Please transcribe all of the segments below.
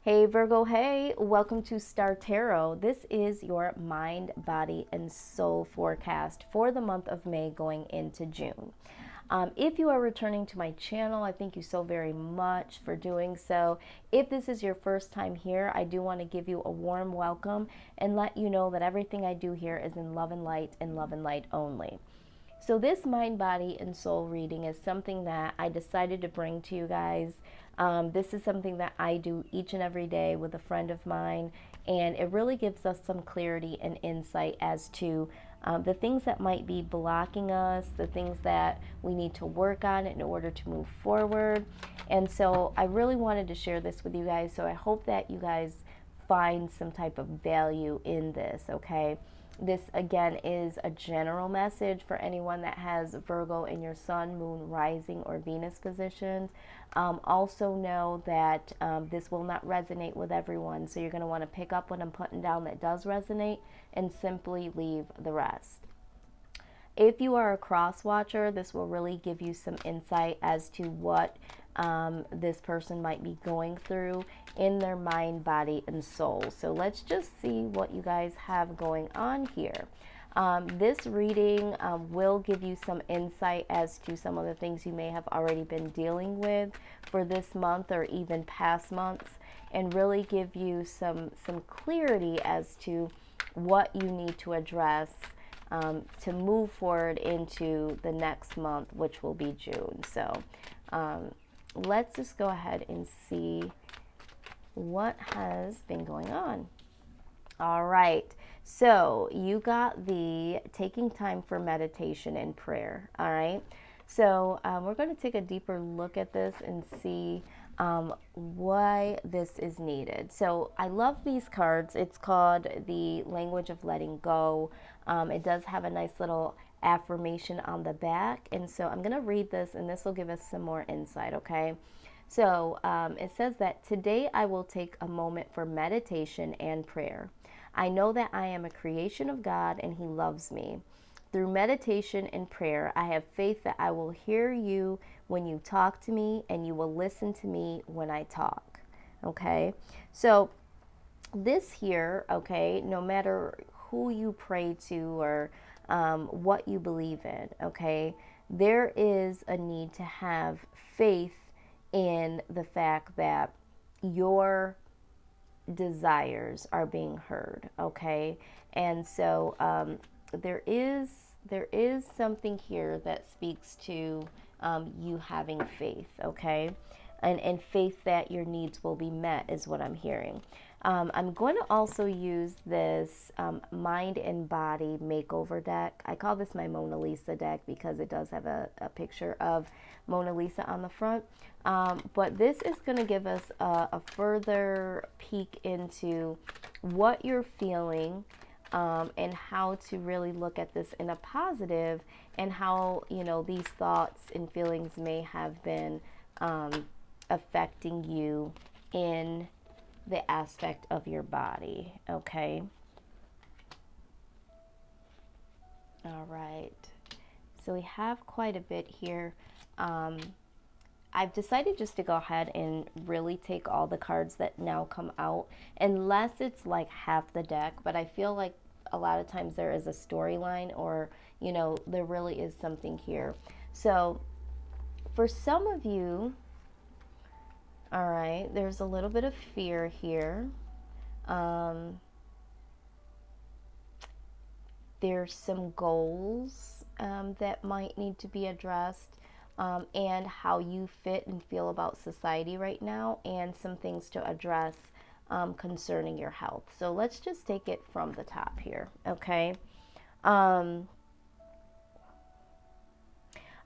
Hey Virgo, hey, welcome to Star Tarot. This is your mind, body, and soul forecast for the month of May going into June. If you are returning to my channel, I thank you so very much for doing so. If this is your first time here, I do want to give you a warm welcome and let you know that everything I do here is in love and light only. So, this mind, body, and soul reading is something that I decided to bring to you guys. This is something that I do each and every day with a friend of mine, and it really gives us some clarity and insight as to the things that might be blocking us, the things that we need to work on in order to move forward. And so, I really wanted to share this with you guys. So, I hope that you guys find some type of value in this, okay? This again is a general message for anyone that has Virgo in your sun, moon, rising, or Venus positions. Also know that this will not resonate with everyone, so you're going to want to pick up what I'm putting down that does resonate and simply leave the rest. If you are a cross watcher, this will really give you some insight as to what this person might be going through in their mind, body, and soul. So let's just see what you guys have going on here. This reading will give you some insight as to some of the things you may have already been dealing with for this month or even past months, and really give you some clarity as to what you need to address to move forward into the next month, which will be June. So let's just go ahead and see what has been going on. All right. So you got the taking time for meditation and prayer. All right. So we're going to take a deeper look at this and see why this is needed. So I love these cards. It's called the Language of Letting Go. It does have a nice little affirmation on the back. And so I'm going to read this, and this will give us some more insight, okay? So it says that today I will take a moment for meditation and prayer. I know that I am a creation of God and He loves me. Through meditation and prayer, I have faith that I will hear you when you talk to me and you will listen to me when I talk. Okay? So, this here, okay, no matter who you pray to or what you believe in, okay, there is a need to have faith in the fact that your desires are being heard, okay? And so there is something here that speaks to you having faith, okay? And faith that your needs will be met is what I'm hearing. I'm going to also use this Mind and Body Makeover deck. I call this my Mona Lisa deck because it does have a picture of Mona Lisa on the front. But this is going to give us a further peek into what you're feeling and how to really look at this in a positive, and how, you know, these thoughts and feelings may have been affecting you in the aspect of your body, okay? All right. So we have quite a bit here. I've decided just to go ahead and really take all the cards that now come out, unless it's like half the deck, but I feel like a lot of times there is a storyline, or, you know, there really is something here. So for some of you, all right, there's a little bit of fear here. There's some goals that might need to be addressed, and how you fit and feel about society right now, and some things to address concerning your health. So let's just take it from the top here, okay? All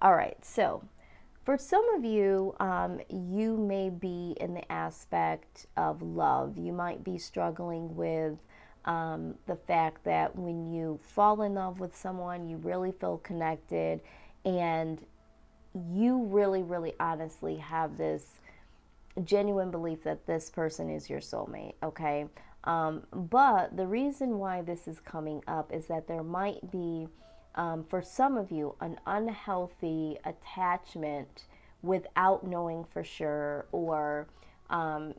right, so for some of you, you may be in the aspect of love. You might be struggling with the fact that when you fall in love with someone, you really feel connected, and you really, really honestly have this genuine belief that this person is your soulmate, okay? But the reason why this is coming up is that there might be, for some of you, an unhealthy attachment without knowing for sure, or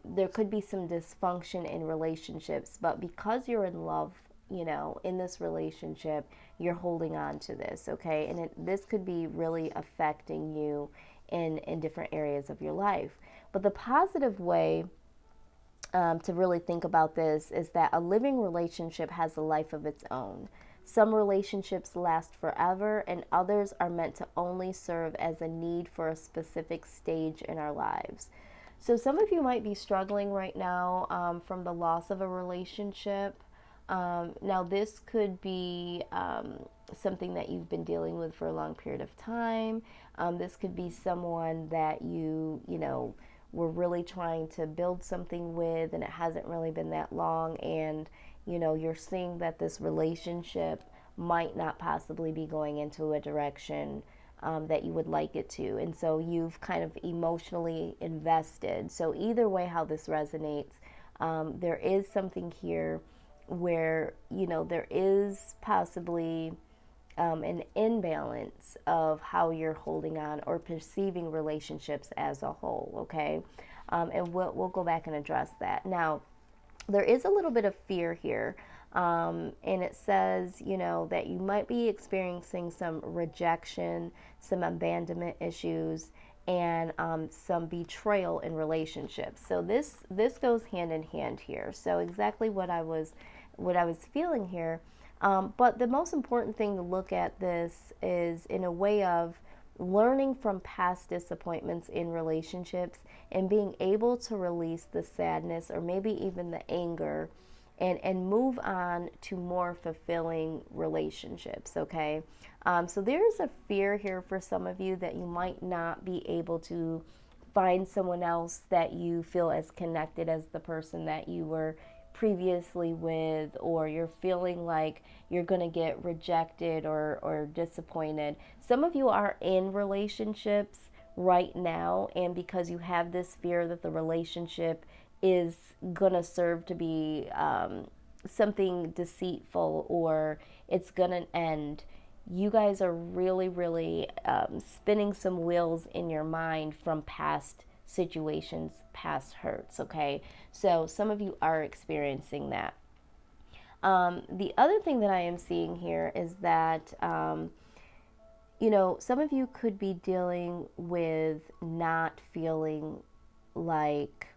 There could be some dysfunction in relationships, but because you're in love, in this relationship, you're holding on to this, okay? And this could be really affecting you in different areas of your life. But the positive way to really think about this is that a living relationship has a life of its own. Some relationships last forever, and others are meant to only serve as a need for a specific stage in our lives. So, some of you might be struggling right now from the loss of a relationship. Now, this could be something that you've been dealing with for a long period of time. This could be someone that were really trying to build something with, and it hasn't really been that long. And, you're seeing that this relationship might not possibly be going into a direction that you would like it to. And so you've kind of emotionally invested. So, either way, how this resonates, there is something here where there is possibly an imbalance of how you're holding on or perceiving relationships as a whole, okay? And we'll go back and address that. Now, there is a little bit of fear here, and it says, that you might be experiencing some rejection, some abandonment issues, and some betrayal in relationships. So this goes hand in hand here. So exactly what I was feeling here. But the most important thing to look at this is in a way of learning from past disappointments in relationships and being able to release the sadness or maybe even the anger and move on to more fulfilling relationships, okay? So there's a fear here for some of you that you might not be able to find someone else that you feel as connected as the person that you were previously with, or you're feeling like you're going to get rejected or disappointed. Some of you are in relationships right now, and because you have this fear that the relationship is going to serve to be something deceitful or it's going to end, you guys are really, really spinning some wheels in your mind from past situations, past hurts, okay? So some of you are experiencing that. The other thing that I am seeing here is that, some of you could be dealing with not feeling like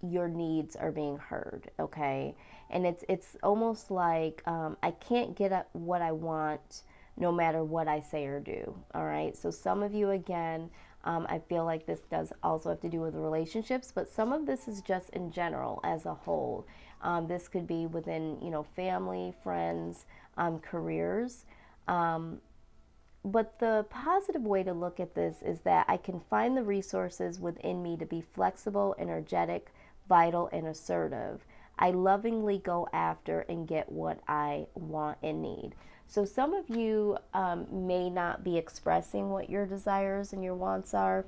your needs are being heard, okay? And it's almost like I can't get at what I want no matter what I say or do, all right? So some of you, again, I feel like this does also have to do with relationships, but some of this is just in general as a whole. This could be within, family, friends, careers. But the positive way to look at this is that I can find the resources within me to be flexible, energetic, vital, and assertive. I lovingly go after and get what I want and need. So some of you may not be expressing what your desires and your wants are,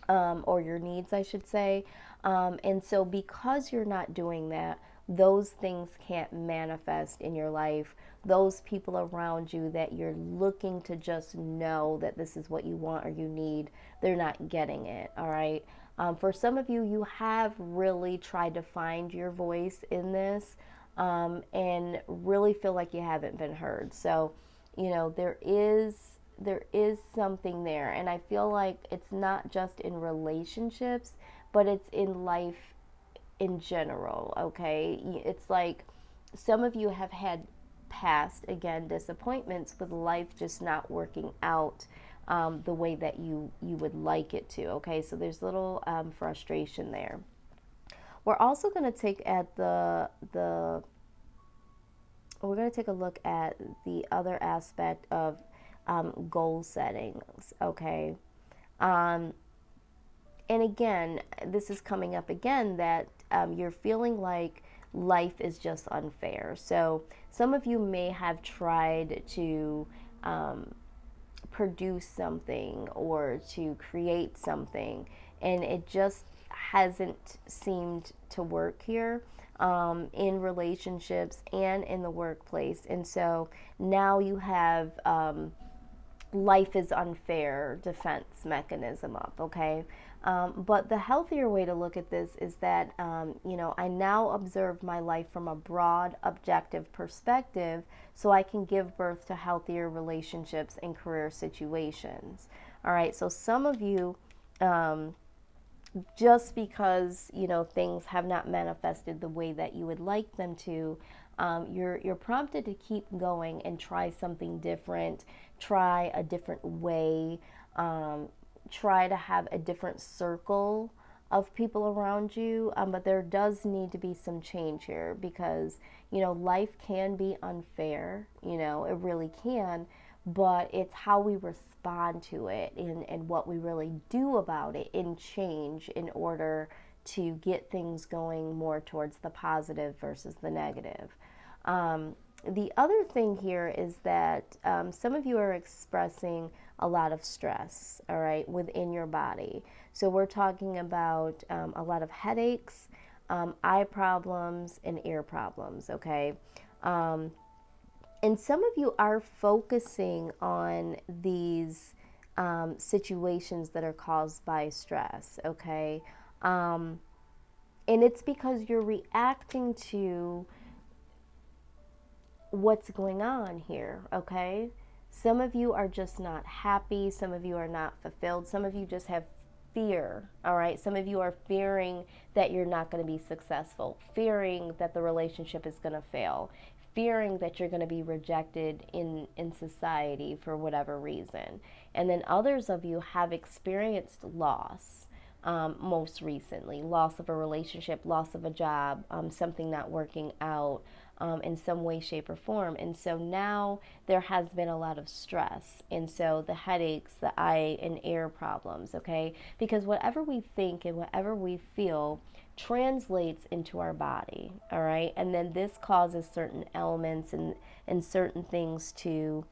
or your needs, I should say. And so because you're not doing that, those things can't manifest in your life. Those people around you that you're looking to just know that this is what you want or you need, they're not getting it, all right? For some of you, you have really tried to find your voice in this and really feel like you haven't been heard. So, there is something there, and I feel like it's not just in relationships, but it's in life in general, okay? It's like some of you have had past, again, disappointments with life just not working out the way that you would like it to, okay? So there's little frustration there. We're also going to take we're going to take a look at the other aspect of goal settings, okay? And again, this is coming up again that you're feeling like life is just unfair. So some of you may have tried to produce something or to create something, and it just hasn't seemed to work here in relationships and in the workplace. And so now you have life is unfair defense mechanism up, okay? But the healthier way to look at this is that, I now observe my life from a broad, objective perspective so I can give birth to healthier relationships and career situations. All right, so some of you, just because things have not manifested the way that you would like them to, you're prompted to keep going and try something different, try a different way, try to have a different circle of people around you. But there does need to be some change here because life can be unfair. It really can, but it's how we respond to it and what we really do about it in change in order to get things going more towards the positive versus the negative. The other thing here is that some of you are expressing a lot of stress, all right, within your body. So we're talking about a lot of headaches, eye problems, and ear problems, okay? And some of you are focusing on these situations that are caused by stress, okay? And it's because you're reacting to what's going on here, okay? Some of you are just not happy. Some of you are not fulfilled. Some of you just have fear, all right? Some of you are fearing that you're not going to be successful, fearing that the relationship is going to fail, fearing that you're going to be rejected in society for whatever reason. And then others of you have experienced loss. Most recently, loss of a relationship, loss of a job, something not working out in some way, shape, or form. And so now there has been a lot of stress. And so the headaches, the eye and ear problems, okay? Because whatever we think and whatever we feel translates into our body, all right? And then this causes certain elements and certain things to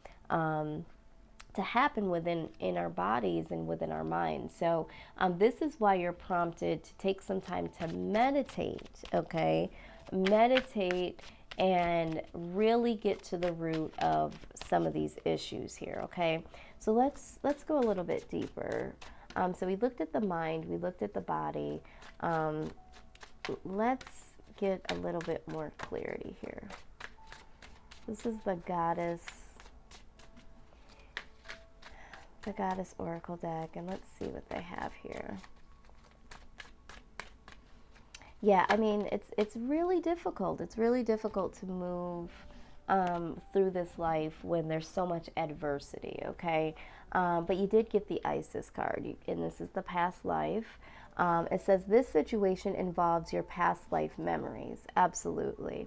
happen in our bodies and within our minds. So this is why you're prompted to take some time to meditate, okay? Meditate and really get to the root of some of these issues here, okay? So let's go a little bit deeper. So we looked at the mind, we looked at the body. Let's get a little bit more clarity here. This is the Goddess Oracle deck, and let's see what they have here. Yeah, I mean, it's really difficult. It's really difficult to move through this life when there's so much adversity, okay? But you did get the Isis card, and this is the past life. It says this situation involves your past life memories. Absolutely.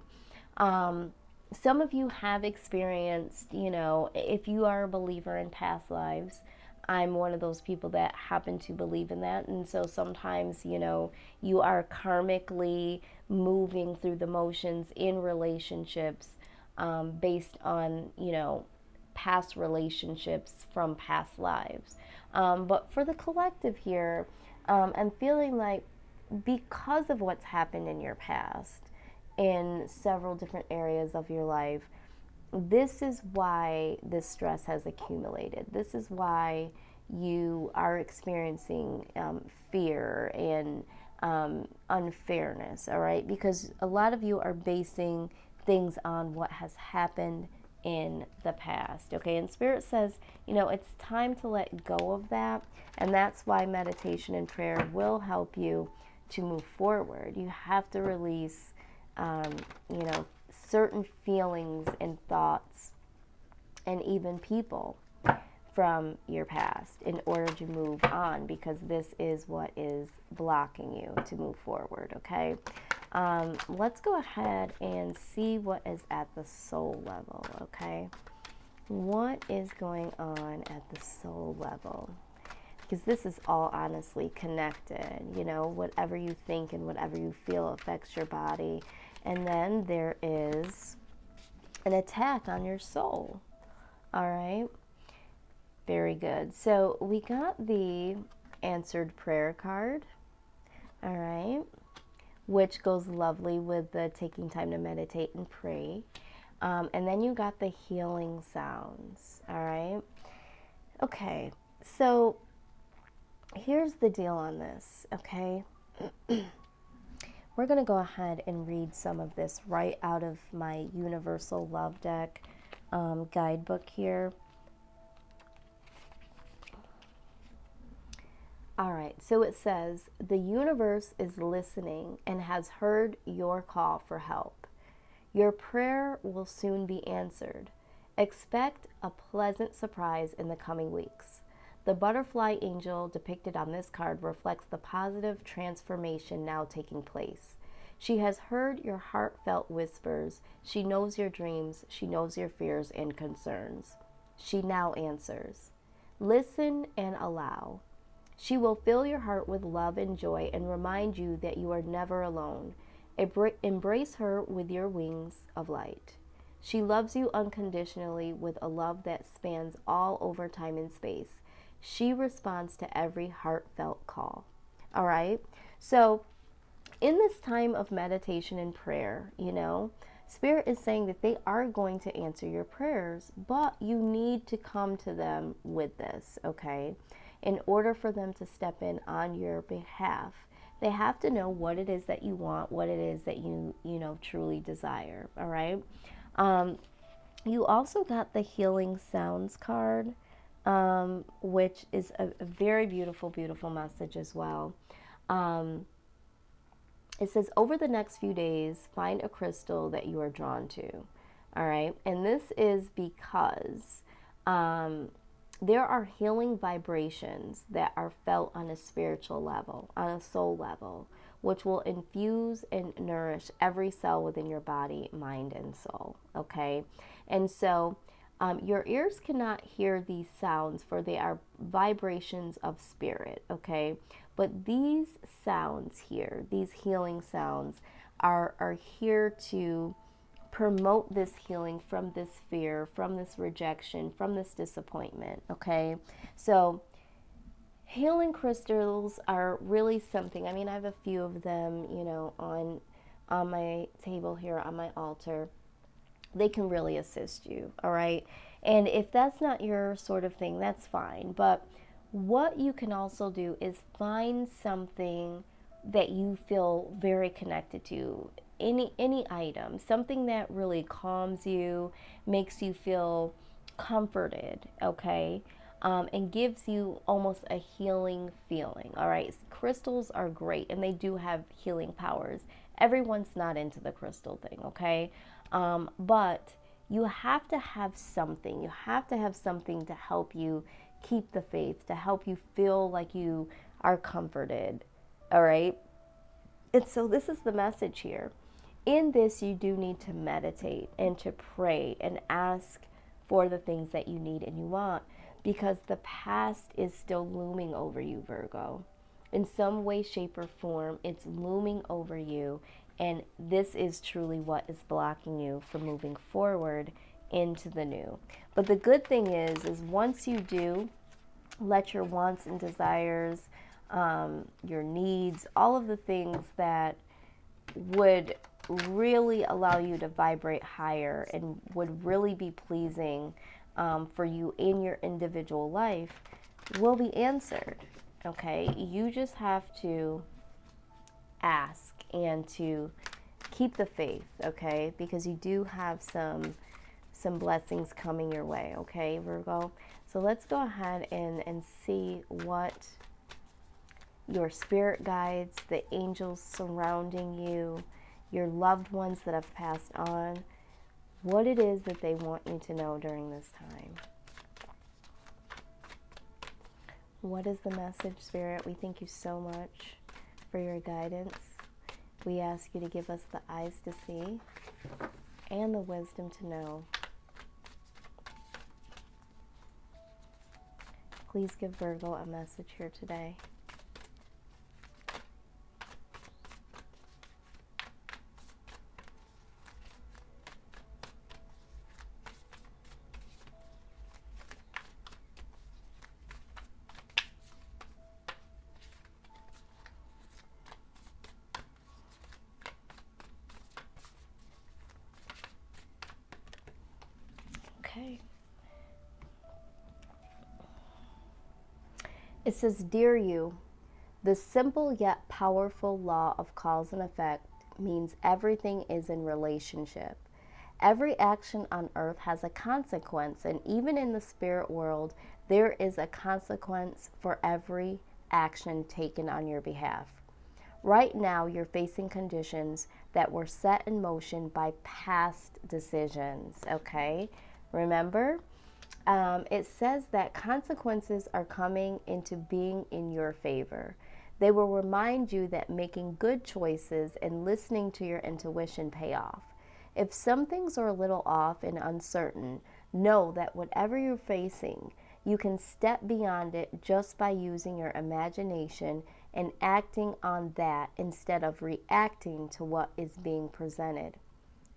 Some of you have experienced, if you are a believer in past lives, I'm one of those people that happen to believe in that. And so sometimes, you are karmically moving through the motions in relationships based on, past relationships from past lives. But for the collective here, I'm feeling like because of what's happened in your past, in several different areas of your life, this is why this stress has accumulated. This is why you are experiencing fear and unfairness, all right? Because a lot of you are basing things on what has happened in the past, okay? And Spirit says, it's time to let go of that, and that's why meditation and prayer will help you to move forward. You have to release certain feelings and thoughts and even people from your past in order to move on, because this is what is blocking you to move forward, okay? Let's go ahead and see what is at the soul level, okay? What is going on at the soul level? Because this is all honestly connected, whatever you think and whatever you feel affects your body. And then there is an attack on your soul. All right. Very good. So we got the answered prayer card. All right. Which goes lovely with the taking time to meditate and pray. And then you got the healing sounds. All right. Okay. So here's the deal on this, okay? We're going to go ahead and read some of this right out of my Universal Love Deck guidebook here. All right, so it says, the universe is listening and has heard your call for help. Your prayer will soon be answered. Expect a pleasant surprise in the coming weeks. The butterfly angel depicted on this card reflects the positive transformation now taking place. She has heard your heartfelt whispers. She knows your dreams. She knows your fears and concerns. She now answers. Listen and allow. She will fill your heart with love and joy and remind you that you are never alone. Embrace her with your wings of light. She loves you unconditionally with a love that spans all over time and space. She responds to every heartfelt call. All right? So, in this time of meditation and prayer, Spirit is saying that they are going to answer your prayers, but you need to come to them with this, okay? In order for them to step in on your behalf, they have to know what it is that you want, what it is that you truly desire, all right? You also got the Healing Sounds card, which is a very beautiful, beautiful message as well. It says, over the next few days, find a crystal that you are drawn to. All right. And this is because there are healing vibrations that are felt on a spiritual level, on a soul level, which will infuse and nourish every cell within your body, mind, and soul. Okay. And so your ears cannot hear these sounds, for they are vibrations of spirit. Okay. But these sounds here, these healing sounds, are here to promote this healing from this fear, from this rejection, from this disappointment, okay? So healing crystals are really something. I mean, I have a few of them, on my table here on my altar. They can really assist you, all right? And if that's not your sort of thing, that's fine. But what you can also do is find something that you feel very connected to, any item, something that really calms you, makes you feel comforted, okay, and gives you almost a healing feeling. All right, crystals are great and they do have healing powers. Everyone's not into the crystal thing, okay, but you have to have something. You have to have something to help you keep the faith, to help you feel like you are comforted. All right. And so this is the message here. In this, you do need to meditate and to pray and ask for the things that you need and you want, because the past is still looming over you, Virgo. In some way, shape, or form, it's looming over you. And this is truly what is blocking you from moving forward into the new. But the good thing is once you do let your wants and desires, your needs, all of the things that would really allow you to vibrate higher and would really be pleasing for you in your individual life will be answered. Okay, you just have to ask and to keep the faith, okay, because you do have some blessings coming your way, okay, Virgo? So let's go ahead and see what your spirit guides, the angels surrounding you, your loved ones that have passed on, what it is that they want you to know during this time. What is the message, Spirit? We thank you so much for your guidance. We ask you to give us the eyes to see and the wisdom to know. Please give Virgo a message here today. Okay. It says, Dear you, the simple yet powerful law of cause and effect means everything is in relationship. Every action on earth has a consequence, and even in the spirit world, there is a consequence for every action taken on your behalf. Right now, you're facing conditions that were set in motion by past decisions, okay? Remember? It says that consequences are coming into being in your favor. They will remind you that making good choices and listening to your intuition pay off. If some things are a little off and uncertain, know that whatever you're facing, you can step beyond it just by using your imagination and acting on that instead of reacting to what is being presented.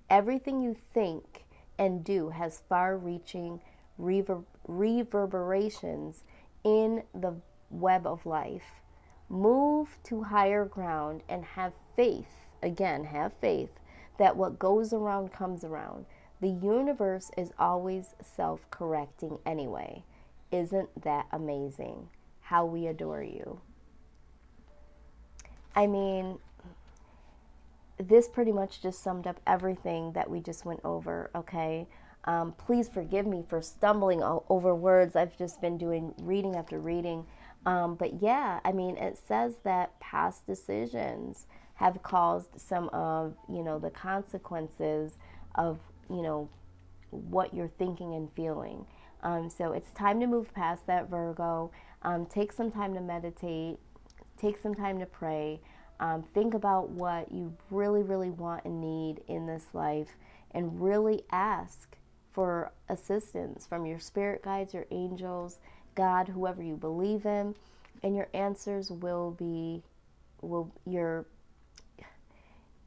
Everything you think and do has far reaching reverberations in the web of life. Move to higher ground and have faith, again, have faith, that what goes around comes around. The universe is always self correcting anyway. Isn't that amazing? How we adore you. I mean, this pretty much just summed up everything that we just went over, okay? Please forgive me for stumbling over words. I've just been doing reading after reading. But yeah, I mean, it says that past decisions have caused some of, the consequences of, what you're thinking and feeling. So it's time to move past that, Virgo. Take some time to meditate. Take some time to pray. Think about what you really, really want and need in this life, and really ask for assistance from your spirit guides, your angels, God, whoever you believe in, and your answers will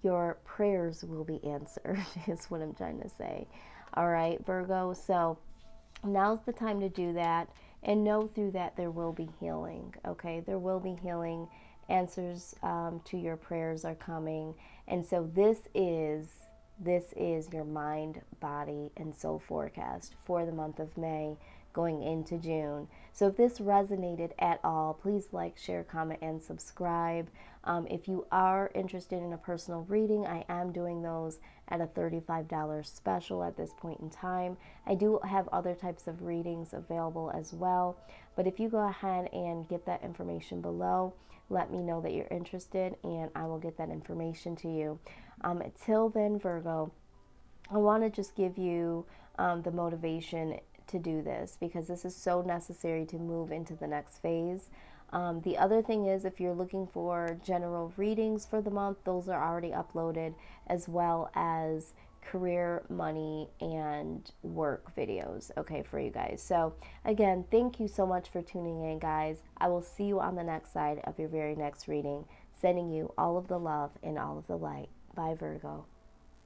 your prayers will be answered is what I'm trying to say. All right, Virgo. So now's the time to do that, and know through that there will be healing. Okay, there will be healing. Answers to your prayers are coming, and so this is your mind, body, and soul forecast for the month of May going into June. So if this resonated at all, please like, share, comment, and subscribe. If you are interested in a personal reading, I am doing those at a $35 special at this point in time. I do have other types of readings available as well, but if you go ahead and get that information below, let me know that you're interested, and I will get that information to you. Till then, Virgo, I want to just give you the motivation to do this, because this is so necessary to move into the next phase. The other thing is, if you're looking for general readings for the month, those are already uploaded, as well as career, money, and work videos, okay, for you guys. So again, thank you so much for tuning in, guys. I will see you on the next side of your very next reading, sending you all of the love and all of the light. Bye, Virgo.